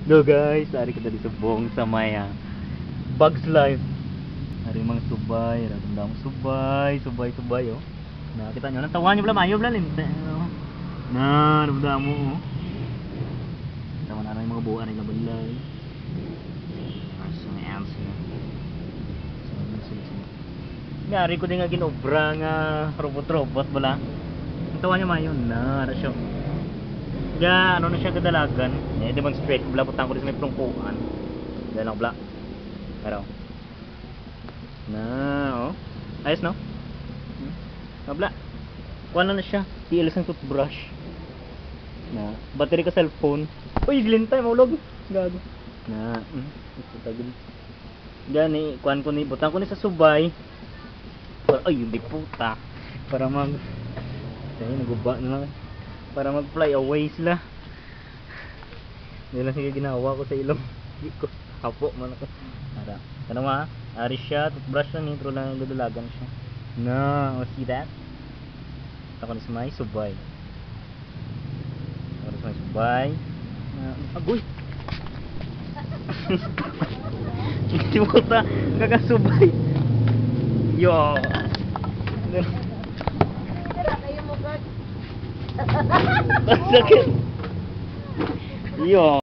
No guys, ari kita di subong sa may Bugs Life. Ari mga subay, ramdam subay oh. Nakita nyo, natawa nyo pala mayo pala linte. Na, ramdam mo oh. Tama na yung mga buwan na balay. Ang ants na. Ngari ko din nga ginobra nga robot-robot bala. Natawa nyo mayo na, siya. Ga, ano na siya kadalagan. Demonstrate ko bala, putang ko rin sa may prungkuan. Dahil lang bala. Pero na, oh. Ayos no? Nabla. Kuha na siya. TL sang toothbrush. Na, battery ka cellphone. Uy, glintay maulog. Gago. Na, ito tagil. Gani, kuhan ko ni, butang ko ni sa subay. Ay, hindi puta. Para mag ayun, naguba na lang. Para mag fly away sila. Hindi lang sige ginawa ko sa ilong. Hindi ko hapo man ako. Ara, ano ma? Ari siya, toothbrush na ni, pero lang gadalagan siya. No, see that? Ako ni Smay, subay. Ako ni Smay, subay. Agoy! Hindi mo ta, kakasubay. Yo! Sakit! Yo!